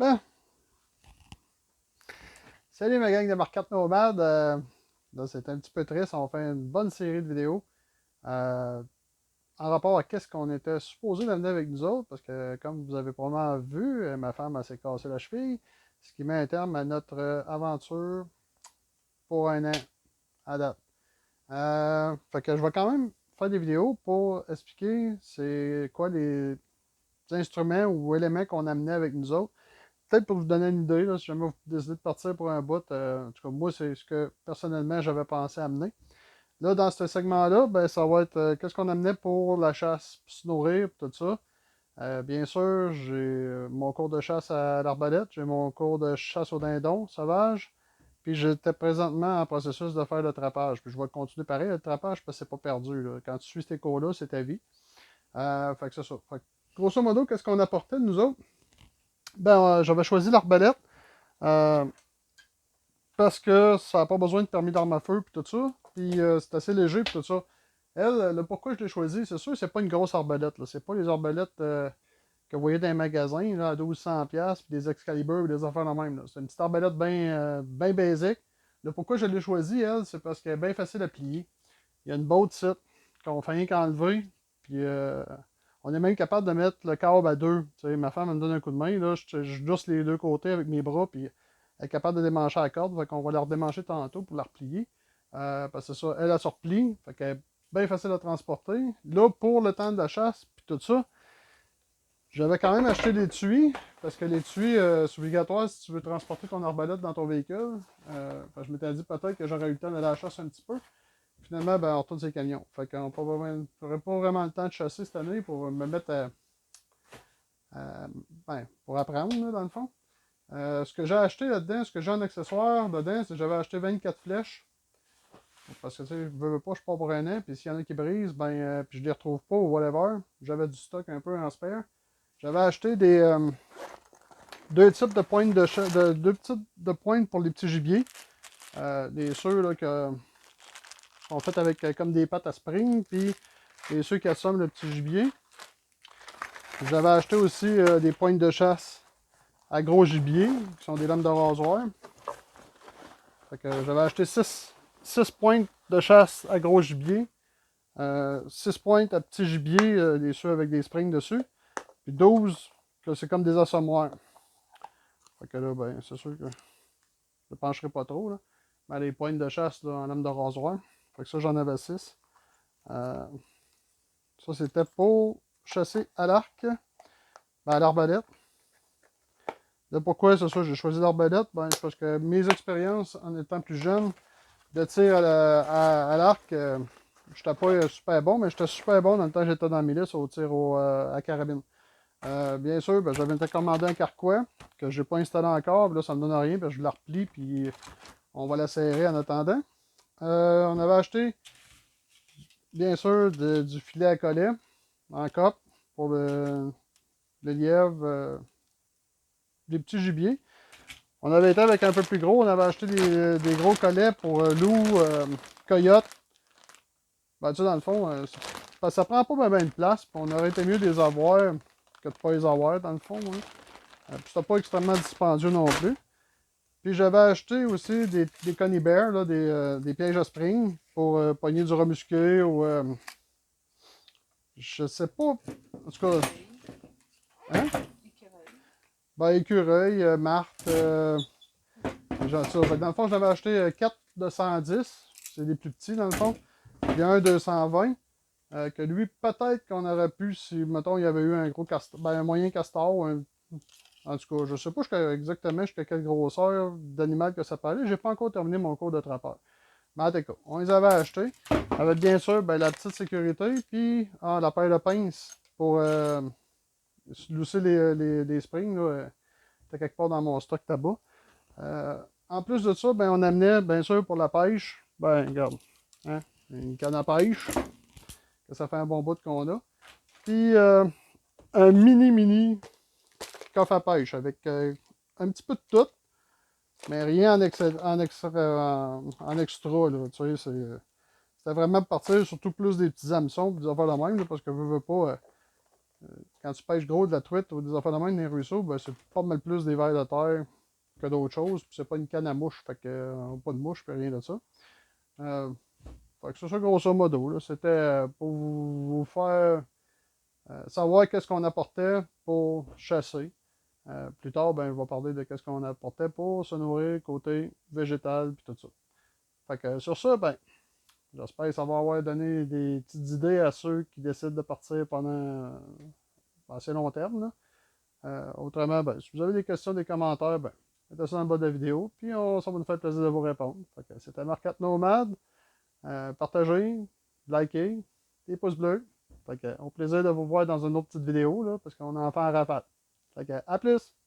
Ben, salut ma gang de Marquette Nomade. Là, c'est un petit peu triste. On fait une bonne série de vidéos euh, en rapport à qu'est-ce qu'on était supposé d'amener avec nous autres. Parce que, comme vous avez probablement vu, ma femme elle s'est cassée la cheville. Ce qui met un terme à notre aventure pour un an à date. Fait que je vais quand même faire des vidéos pour expliquer c'est quoi les instruments ou éléments qu'on amenait avec nous autres. Peut-être pour vous donner une idée, là, si jamais vous décidez de partir pour un bout, en tout cas, moi, c'est ce que personnellement j'avais pensé amener. Là, dans ce segment-là, ben, ça va être qu'est-ce qu'on amenait pour la chasse, pour se nourrir, tout ça. Bien sûr, j'ai mon cours de chasse à l'arbalète, j'ai mon cours de chasse au dindon sauvage, puis j'étais présentement en processus de faire le trapage. Puis je vais continuer pareil, le trapage, parce que c'est pas perdu, là. Quand tu suis ces cours-là, c'est ta vie. Fait que c'est ça. Fait que, grosso modo, qu'est-ce qu'on apportait, nous autres? Ben, j'avais choisi l'arbalète. Euh, Parce que ça n'a pas besoin de permis d'arme à feu puis tout ça. Puis c'est assez léger puis tout ça. Elle, le pourquoi je l'ai choisi, c'est sûr, c'est pas une grosse arbalète. Là. C'est pas les arbalètes que vous voyez dans les magasins là, à 1200$ puis des Excalibur puis des affaires de même. C'est une petite arbalète bien basique. Le pourquoi je l'ai choisi, elle, c'est parce qu'elle est bien facile à plier. Il y a une botte site qu'on fait rien qu'enlever. Puis on est même capable de mettre le câble à deux. Tu sais, ma femme elle me donne un coup de main. Là, je douce les deux côtés avec mes bras. Puis elle est capable de démancher la corde. Fait qu'on va la redémancher tantôt pour la replier. Parce que c'est ça, elle se replie. Fait qu'elle est bien facile à transporter. Là, pour le temps de la chasse, puis tout ça, j'avais quand même acheté des tuiles. Parce que les tuiles, c'est obligatoire si tu veux transporter ton arbalète dans ton véhicule. Je m'étais dit peut-être que j'aurais eu le temps d'aller à la chasse un petit peu. Finalement, ben, on retourne sur les camions. Fait qu'on n'aurait pas vraiment le temps de chasser cette année pour me mettre ben, pour apprendre, là, dans le fond. Ce que j'ai acheté là-dedans, ce que j'ai en accessoire dedans, c'est que j'avais acheté 24 flèches. Parce que, tu sais, je veux pas, je pars pour un an, puis s'il y en a qui brisent, ben, puis je les retrouve pas ou whatever, j'avais du stock un peu en spare. J'avais acheté deux types de pointes deux types de pointes pour les petits gibiers. Des ceux là, que sont faits avec comme des pattes à spring, puis ceux qui assomment le petit gibier. J'avais acheté aussi des pointes de chasse à gros gibier, qui sont des lames de rasoir. Fait que j'avais acheté 6 pointes de chasse à gros gibier, 6 pointes à petit gibier, ceux avec des springs dessus, puis 12 que c'est comme des assommoirs. Fait que là, ben, c'est sûr que je ne pencherai pas trop, là. Mais les pointes de chasse là, en lame de rasoir. Fait que ça, j'en avais 6. Euh, Ça, c'était pour chasser à l'arc, ben, à l'arbalète. Là, pourquoi c'est ça, j'ai choisi l'arbalète? Ben, c'est parce que mes expériences en étant plus jeune, de tir à l'arc, j'étais pas super bon, mais j'étais super bon dans le temps que j'étais dans la milice au tir à carabine. Bien sûr, ben, j'avais été commandé un carquois que je n'ai pas installé encore, puis là, ça ne me donne rien, puis je la replie, puis on va la serrer en attendant. On avait acheté, bien sûr, du filet à collet en cope pour le lièvre, des petits gibiers. On avait été avec un peu plus gros, on avait acheté des gros collets pour loup, coyote. Ben, tu sais, dans le fond, ça prend pas bien de place, puis on aurait été mieux de les avoir que de pas les avoir, dans le fond. Hein. Puis c'était pas extrêmement dispendieux non plus. Puis j'avais acheté aussi des Connie Bear, là, des pièges à spring pour pogner du remusqué ou. Je sais pas. En tout cas. Hein? Ben, écureuil, marthe. Genre ça. Dans le fond, j'avais acheté 4 de 110. C'est des plus petits, dans le fond. Puis un 220. Que lui, peut-être qu'on aurait pu, si, mettons, il y avait eu un gros castor, ben, un moyen castor, en tout cas, je sais pas exactement jusqu'à quelle grosseur d'animal que ça parlait. J'ai pas encore terminé mon cours de trappeur. Mais en tout cas, on les avait achetés. Avec bien sûr ben, la petite sécurité, puis la paire de pinces pour lousser les springs. Là, c'était quelque part dans mon stock tabac. En plus de ça, ben, on amenait, bien sûr, pour la pêche, ben, regarde, hein, une canne à pêche, que ça fait un bon bout qu'on a. Puis un mini coffre à pêche avec un petit peu de tout, mais rien en extra. Là, tu sais, c'était vraiment partir surtout plus des petits hameçons, des affaires de même, là, parce que je veux pas. Quand tu pêches gros de la truite ou des affaires de même dans les ruisseaux, ben, c'est pas mal plus des vers de terre que d'autres choses. Puis c'est pas une canne à mouche, fait que pas de mouche, puis rien de ça. Fait que c'est ça grosso modo. C'était pour vous faire savoir qu'est-ce qu'on apportait pour chasser. Plus tard, ben, je vais parler de qu'est-ce qu'on apportait pour se nourrir côté végétal puis tout ça. Fait que sur ça, ben, j'espère que ça va avoir donné des petites idées à ceux qui décident de partir pendant assez long terme. Là. Autrement, ben, si vous avez des questions, des commentaires, ben, mettez ça en bas de la vidéo, puis ça va nous faire plaisir de vous répondre. C'était Marquette Nomade. Partagez, likez, des pouces bleus. Au plaisir de vous voir dans une autre petite vidéo, là, parce qu'on en fait en rafale. À plus!